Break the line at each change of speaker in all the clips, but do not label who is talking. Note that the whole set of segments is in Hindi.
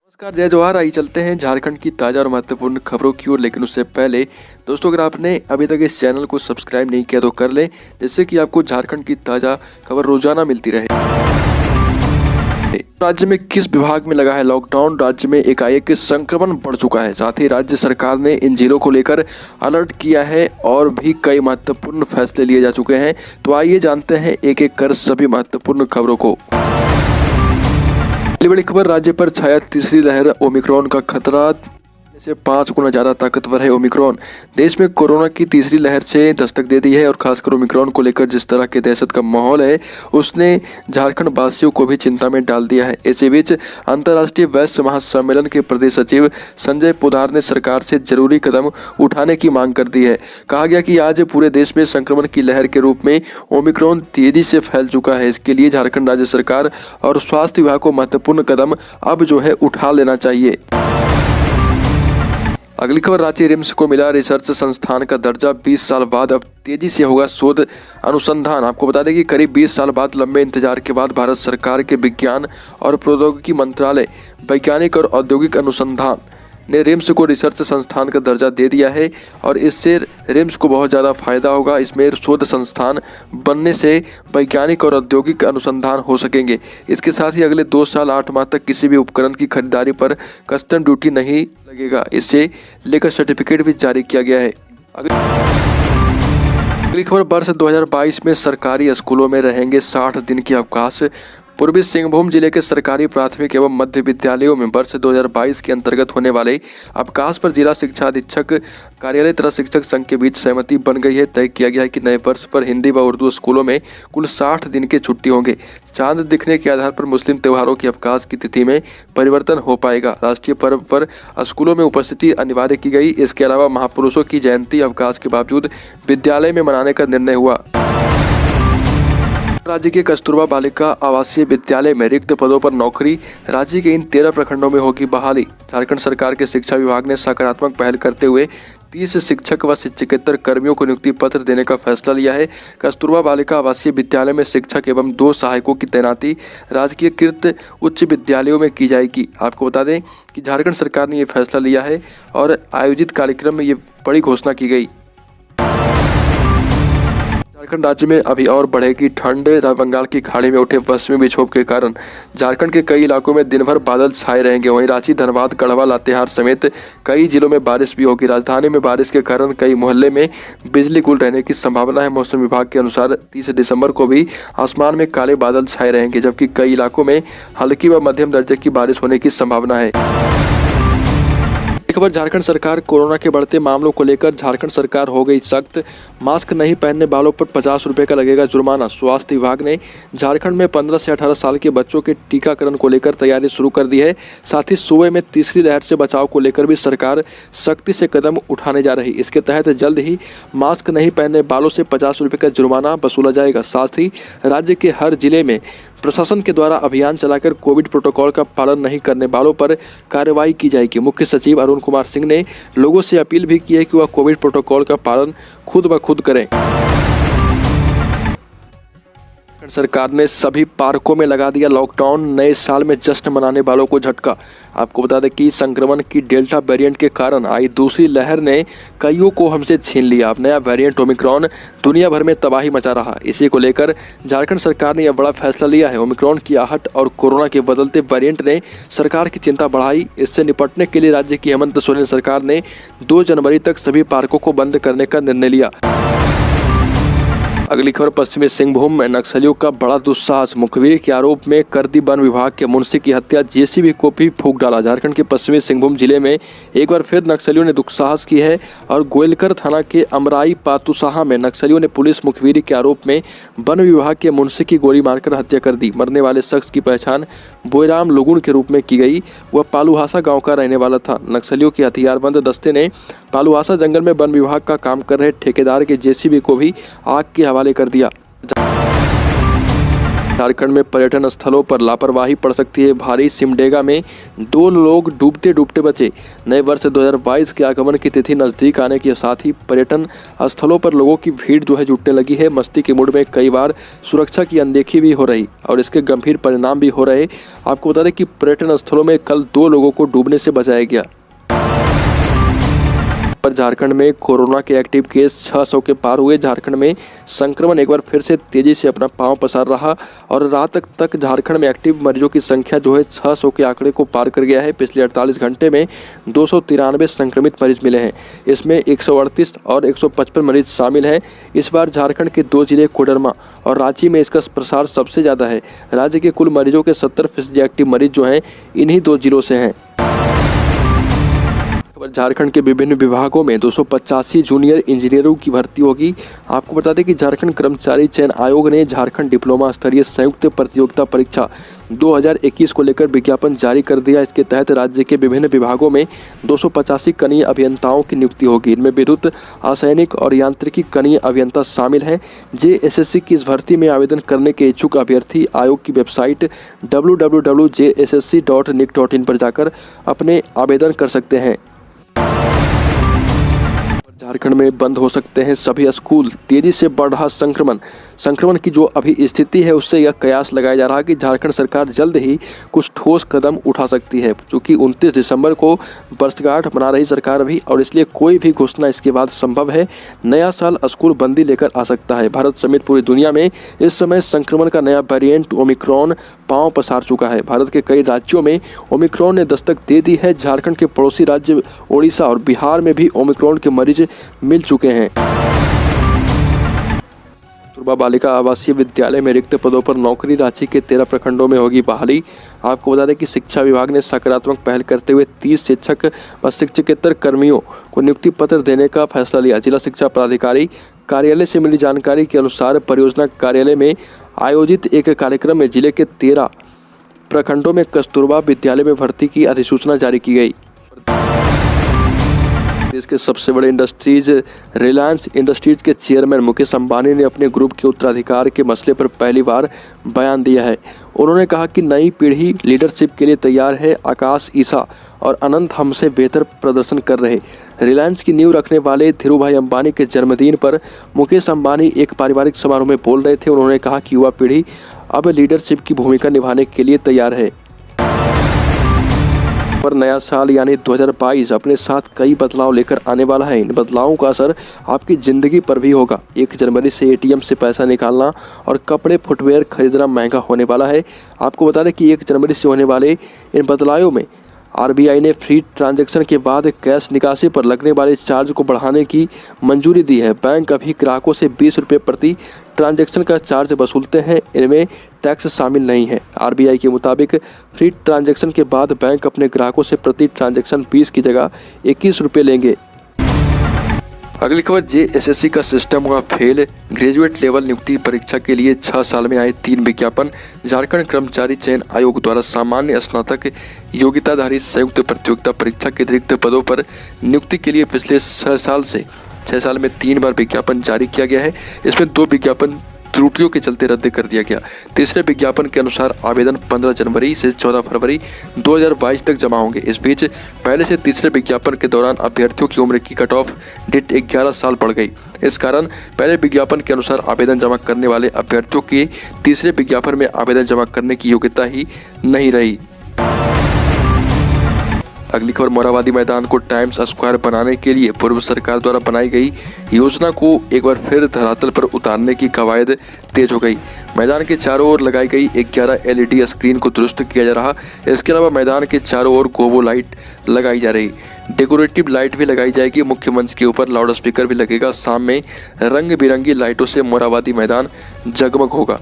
नमस्कार, जय जवाहर। आइए चलते हैं झारखंड की ताज़ा और महत्वपूर्ण खबरों की ओर। लेकिन उससे पहले दोस्तों, अगर आपने अभी तक इस चैनल को सब्सक्राइब नहीं किया तो कर लें, जिससे कि आपको झारखंड की ताज़ा खबर रोजाना मिलती रहे। राज्य में किस विभाग में लगा है लॉकडाउन? राज्य में एकाएक संक्रमण बढ़ चुका है। साथ ही राज्य सरकार ने इन जिलों को लेकर अलर्ट किया है और भी कई महत्वपूर्ण फैसले लिए जा चुके हैं। तो आइए जानते हैं एक एक कर सभी महत्वपूर्ण खबरों को। बड़ी खबर, राज्य पर छाया तीसरी लहर। ओमिक्रॉन का खतरा से 5 गुना ज़्यादा ताकतवर है ओमिक्रॉन। देश में कोरोना की तीसरी लहर से दस्तक दे दी है और खासकर ओमिक्रॉन को लेकर जिस तरह के दहशत का माहौल है, उसने झारखंड वासियों को भी चिंता में डाल दिया है। इसी बीच अंतर्राष्ट्रीय वैश्य महासम्मेलन के प्रदेश सचिव संजय पोद्दार ने सरकार से जरूरी कदम उठाने की मांग कर दी है। कहा गया कि आज पूरे देश में संक्रमण की लहर के रूप में ओमिक्रॉन तेजी से फैल चुका है। इसके लिए झारखंड राज्य सरकार और स्वास्थ्य विभाग को महत्वपूर्ण कदम अब उठा लेना चाहिए। अगली खबर, रांची रिम्स को मिला रिसर्च संस्थान का दर्जा। 20 साल बाद अब तेजी से होगा शोध अनुसंधान। आपको बता दें कि करीब 20 साल बाद लंबे इंतजार के बाद भारत सरकार के विज्ञान और प्रौद्योगिकी मंत्रालय वैज्ञानिक और औद्योगिक अनुसंधान ने रिम्स को रिसर्च संस्थान का दर्जा दे दिया है और इससे रिम्स को बहुत ज़्यादा फायदा होगा। इसमें शोध संस्थान बनने से वैज्ञानिक और औद्योगिक अनुसंधान हो सकेंगे। इसके साथ ही अगले 2 साल 8 माह तक किसी भी उपकरण की खरीदारी पर कस्टम ड्यूटी नहीं लगेगा। इसे लेकर सर्टिफिकेट भी जारी किया गया है। अगली खबर, वर्ष 2022 में सरकारी स्कूलों में रहेंगे 60 दिन के अवकाश। पूर्वी सिंहभूम जिले के सरकारी प्राथमिक एवं मध्य विद्यालयों में वर्ष 2022 के अंतर्गत होने वाले अवकाश पर जिला शिक्षा अधीक्षक कार्यालय तथा शिक्षक संघ के बीच सहमति बन गई है। तय किया गया है कि नए वर्ष पर हिंदी व उर्दू स्कूलों में कुल 60 दिन की छुट्टी होंगे। चांद दिखने के आधार पर मुस्लिम त्योहारों की अवकाश की तिथि में परिवर्तन हो पाएगा। राष्ट्रीय पर्व पर स्कूलों में उपस्थिति अनिवार्य की गई। इसके अलावा महापुरुषों की जयंती अवकाश के बावजूद विद्यालय में मनाने का निर्णय हुआ। राज्य के कस्तूरबा बालिका आवासीय विद्यालय में रिक्त पदों पर नौकरी। राज्य के इन 13 प्रखंडों में होगी बहाली। झारखंड सरकार के शिक्षा विभाग ने सकारात्मक पहल करते हुए 30 शिक्षक व शिक्षकेतर कर्मियों को नियुक्ति पत्र देने का फैसला लिया है। कस्तूरबा बालिका आवासीय विद्यालय में शिक्षक एवं 2 सहायकों की तैनाती राजकीय कृत उच्च विद्यालयों में की जाएगी। आपको बता दें कि झारखंड सरकार ने ये फैसला लिया है और आयोजित कार्यक्रम में ये बड़ी घोषणा की गई। झारखंड राज्य में अभी और बढ़ेगी ठंड। बंगाल की खाड़ी में उठे पश्चिमी विक्षोभ के कारण झारखंड के कई इलाकों में दिन भर बादल छाए रहेंगे। वहीं रांची, धनबाद, गढ़वा, लातेहार समेत कई जिलों में बारिश भी होगी। राजधानी में बारिश के कारण कई मोहल्ले में बिजली गुल रहने की संभावना है। मौसम विभाग के अनुसार 30 दिसंबर को भी आसमान में काले बादल छाए रहेंगे, जबकि कई इलाकों में हल्की व मध्यम दर्जे की बारिश होने की संभावना है। खबर, झारखंड सरकार कोरोना के बढ़ते मामलों को लेकर झारखंड सरकार हो गई सख्त। मास्क नहीं पहनने वालों पर 50 रुपये का लगेगा जुर्माना। स्वास्थ्य विभाग ने झारखंड में 15 से 18 साल के बच्चों के टीकाकरण को लेकर तैयारी शुरू कर दी है। साथ ही सूबे में तीसरी लहर से बचाव को लेकर भी सरकार सख्ती से कदम उठाने जा रही। इसके तहत जल्द ही मास्क नहीं पहनने वालों से 50 रुपये का जुर्माना वसूला जाएगा। साथ ही राज्य के हर जिले में प्रशासन के द्वारा अभियान चलाकर कोविड प्रोटोकॉल का पालन नहीं करने वालों पर कार्रवाई की जाएगी। मुख्य सचिव अरुण कुमार सिंह ने लोगों से अपील भी की है कि वह कोविड प्रोटोकॉल का पालन खुद ब खुद करें। सरकार ने सभी पार्कों में लगा दिया लॉकडाउन। नए साल में जश्न मनाने वालों को झटका। आपको बता दें कि संक्रमण की डेल्टा वेरिएंट के कारण आई दूसरी लहर ने कईयों को हमसे छीन लिया। अब नया वेरिएंट ओमिक्रॉन दुनिया भर में तबाही मचा रहा। इसी को लेकर झारखंड सरकार ने यह बड़ा फैसला लिया है। ओमिक्रॉन की आहट और कोरोना के बदलते वेरिएंट ने सरकार की चिंता बढ़ाई। इससे निपटने के लिए राज्य की हेमंत सोरेन सरकार ने 2 जनवरी तक सभी पार्कों को बंद करने का निर्णय लिया। अगली खबर, पश्चिमी सिंहभूम में नक्सलियों का बड़ा दुस्साहस। मुखबिरी के आरोप में कर दी वन विभाग के मुंशी की हत्या। जेसीबी को भी फूंक डाला। झारखंड के पश्चिमी सिंहभूम जिले में एक बार फिर नक्सलियों ने दुस्साहस की है और गोयलकर थाना के अमराई पातुसाहा में नक्सलियों ने पुलिस मुखबिरी के आरोप में वन विभाग के मुंशी की गोली मारकर हत्या कर दी। मरने वाले शख्स की पहचान बोईराम लुगुन के रूप में की गई। वह पालूहासा गाँव का रहने वाला था। नक्सलियों के हथियारबंद दस्ते ने पालूहासा जंगल में वन विभाग का काम कर रहे ठेकेदार के जेसीबी को भी आग के हवाले कर दिया। झारखंड में पर्यटन स्थलों पर लापरवाही पड़ सकती है भारी। सिमडेगा में 2 लोग डूबते डूबते बचे। नए वर्ष 2022 के आगमन की तिथि नज़दीक आने के साथ ही पर्यटन स्थलों पर लोगों की भीड़ जुटने लगी है। मस्ती के मूड में कई बार सुरक्षा की अनदेखी भी हो रही और इसके गंभीर परिणाम भी हो रहे। आपको बता दें कि पर्यटन स्थलों में कल 2 लोगों को डूबने से बचाया गया। पर झारखंड में कोरोना के एक्टिव केस 600 के पार हुए। झारखंड में संक्रमण एक बार फिर से तेजी से अपना पांव पसार रहा और रात तक झारखंड में एक्टिव मरीजों की संख्या 600 के आंकड़े को पार कर गया है। पिछले 48 घंटे में 293 संक्रमित मरीज मिले हैं। इसमें 138 और 155 मरीज शामिल हैं। इस बार झारखंड के 2 जिले कोडरमा और रांची में इसका प्रसार सबसे ज़्यादा है। राज्य के कुल मरीजों के 70% एक्टिव मरीज जो हैं इन्हीं 2 जिलों से हैं। झारखंड के विभिन्न विभागों में 285 जूनियर इंजीनियरों की भर्ती होगी। आपको बता दें कि झारखंड कर्मचारी चयन आयोग ने झारखंड डिप्लोमा स्तरीय संयुक्त प्रतियोगिता परीक्षा 2021 को लेकर विज्ञापन जारी कर दिया। इसके तहत राज्य के विभिन्न विभागों में 285 कनीय अभियंताओं की नियुक्ति होगी। इनमें विद्युत, असैनिक और यांत्रिकी कनीय अभियंता शामिल हैं। जेएसएससी की इस भर्ती में आवेदन करने के इच्छुक अभ्यर्थी आयोग की वेबसाइट www.jssc.nic.in पर जाकर अपने आवेदन कर सकते हैं। झारखंड में बंद हो सकते हैं सभी स्कूल। तेजी से बढ़ रहा संक्रमण की जो अभी स्थिति है उससे यह कयास लगाया जा रहा है कि झारखंड सरकार जल्द ही कुछ ठोस कदम उठा सकती है, क्योंकि 29 दिसंबर को वर्षगांठ मना रही सरकार भी और इसलिए कोई भी घोषणा इसके बाद संभव है। नया साल स्कूल बंदी लेकर आ सकता है। भारत समेत पूरी दुनिया में इस समय संक्रमण का नया वेरिएंट ओमिक्रॉन पांव पसार चुका है। भारत के कई राज्यों में ओमिक्रॉन ने दस्तक दे दी है। झारखंड के पड़ोसी राज्य ओडिशा और बिहार में भी ओमिक्रॉन के मरीज मिल चुके हैं। कस्तूरबा बालिका आवासीय विद्यालय में रिक्त पदों पर नौकरी। रांची के 13 प्रखंडों में होगी बहाली। आपको बता दें कि शिक्षा विभाग ने सकारात्मक पहल करते हुए 30 शिक्षक व शिक्षकेतर कर्मियों को नियुक्ति पत्र देने का फैसला लिया। जिला शिक्षा प्राधिकारी कार्यालय से मिली जानकारी के अनुसार परियोजना कार्यालय में आयोजित एक कार्यक्रम में जिले के 13 प्रखंडों में कस्तूरबा विद्यालय में भर्ती की अधिसूचना जारी की गई। देश के सबसे बड़े इंडस्ट्रीज रिलायंस इंडस्ट्रीज के चेयरमैन मुकेश अंबानी ने अपने ग्रुप के उत्तराधिकार के मसले पर पहली बार बयान दिया है। उन्होंने कहा कि नई पीढ़ी लीडरशिप के लिए तैयार है। आकाश, ईसा और अनंत हमसे बेहतर प्रदर्शन कर रहे। रिलायंस की नींव रखने वाले धीरूभाई अंबानी के जन्मदिन पर मुकेश अंबानी एक पारिवारिक समारोह में बोल रहे थे। उन्होंने कहा कि युवा पीढ़ी अब लीडरशिप की भूमिका निभाने के लिए तैयार है। पर नया साल यानी 2022 अपने साथ कई बदलाव लेकर आने वाला है। इन बदलावों का असर आपकी ज़िंदगी पर भी होगा। 1 जनवरी से एटीएम से पैसा निकालना और कपड़े फुटवेयर खरीदना महंगा होने वाला है। आपको बता दें कि 1 जनवरी से होने वाले इन बदलावों में आरबीआई ने फ्री ट्रांजैक्शन के बाद कैश निकासी पर लगने वाले चार्ज को बढ़ाने की मंजूरी दी है। बैंक अभी ग्राहकों से 20 रुपये प्रति ट्रांजैक्शन का चार्ज वसूलते हैं। इनमें टैक्स शामिल नहीं है। आरबीआई के मुताबिक फ्री ट्रांजैक्शन के बाद बैंक अपने ग्राहकों से प्रति ट्रांजैक्शन 20 की जगह 21 रुपये लेंगे। अगली खबर, जेएसएससी का सिस्टम हुआ फेल। ग्रेजुएट लेवल नियुक्ति परीक्षा के लिए 6 साल में आए 3 विज्ञापन। झारखंड कर्मचारी चयन आयोग द्वारा सामान्य स्नातक योग्यताधारी संयुक्त प्रतियोगिता परीक्षा के अतिरिक्त पदों पर नियुक्ति के लिए पिछले 6 साल में 3 बार विज्ञापन जारी किया गया है। इसमें 2 विज्ञापन त्रुटियों के चलते रद्द कर दिया गया। तीसरे विज्ञापन के अनुसार आवेदन 15 जनवरी से 14 फरवरी 2022 तक जमा होंगे। इस बीच पहले से तीसरे विज्ञापन के दौरान अभ्यर्थियों की उम्र की कट ऑफ डेट 11 साल बढ़ गई। इस कारण पहले विज्ञापन के अनुसार आवेदन जमा करने वाले अभ्यर्थियों की तीसरे विज्ञापन में आवेदन जमा करने की योग्यता ही नहीं रही। अगली खबर, मोराबादी मैदान को टाइम्स स्क्वायर बनाने के लिए पूर्व सरकार द्वारा बनाई गई योजना को एक बार फिर धरातल पर उतारने की कवायद तेज हो गई। मैदान के चारों ओर लगाई गई 11 एलईडी स्क्रीन को दुरुस्त किया जा रहा। इसके अलावा मैदान के चारों ओर गोबो लाइट लगाई जा रही। डेकोरेटिव लाइट भी लगाई जाएगी। मुख्य मंच के ऊपर लाउड स्पीकर भी लगेगा। शाम में रंग बिरंगी लाइटों से मोराबादी मैदान जगमग होगा।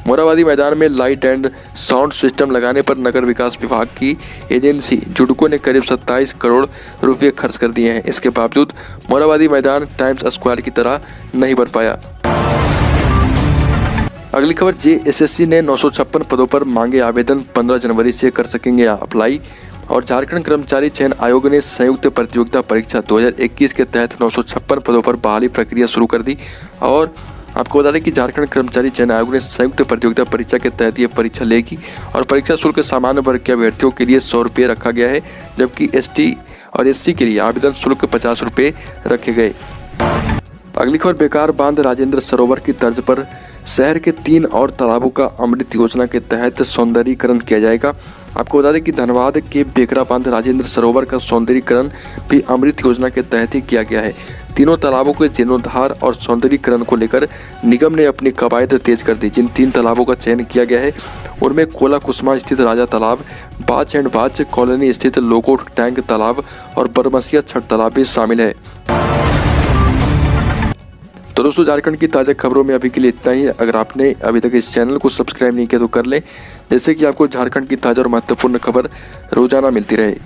मोराबादी मैदान में लाइट एंड साउंड सिस्टम लगाने पर नगर विकास विभाग की एजेंसी जुडको ने करीब 27 करोड़ रुपए खर्च कर दिए हैं। इसके बावजूद मोराबादी मैदान टाइम्स स्क्वायर की तरह नहीं बन पाया। अगली खबर, जेएसएससी ने 956 पदों पर मांगे आवेदन 15 जनवरी से कर सकेंगे अप्लाई। और झारखंड कर्मचारी चयन आयोग ने संयुक्त प्रतियोगिता परीक्षा 2021 के तहत 956 पदों पर बहाली प्रक्रिया शुरू कर दी। और आपको बता दें कि झारखंड कर्मचारी चयन आयोग ने संयुक्त प्रतियोगिता परीक्षा के तहत ये परीक्षा लेगी और परीक्षा शुल्क सामान्य वर्ग के अभ्यर्थियों के लिए 100 रुपये रखा गया है, जबकि ST और SC के लिए आवेदन शुल्क 50 रुपये रखे गए। अगली खबर, बेकार बांध राजेंद्र सरोवर की तर्ज पर शहर के 3 और तालाबों का अमृत योजना के तहत सौंदर्यीकरण किया जाएगा। आपको बता दें कि धनबाद के बेकरा बांध राजेंद्र सरोवर का सौंदर्यीकरण भी अमृत योजना के तहत ही किया गया है। तीनों तालाबों के जीर्णोद्धार और सौंदर्यीकरण को लेकर निगम ने अपनी कवायद तेज कर दी। जिन 3 तालाबों का चयन किया गया है उनमें कोला कुसमा स्थित राजा तालाब, बाच एंड बाच कॉलोनी स्थित लोको टैंक तालाब और बरमसिया छठ तालाब भी शामिल है। तो दोस्तों, झारखंड की ताज़ा खबरों में अभी के लिए इतना ही। अगर आपने अभी तक इस चैनल को सब्सक्राइब नहीं किया तो कर लें, जैसे कि आपको झारखंड की ताज़ा और महत्वपूर्ण खबर रोजाना मिलती रहे।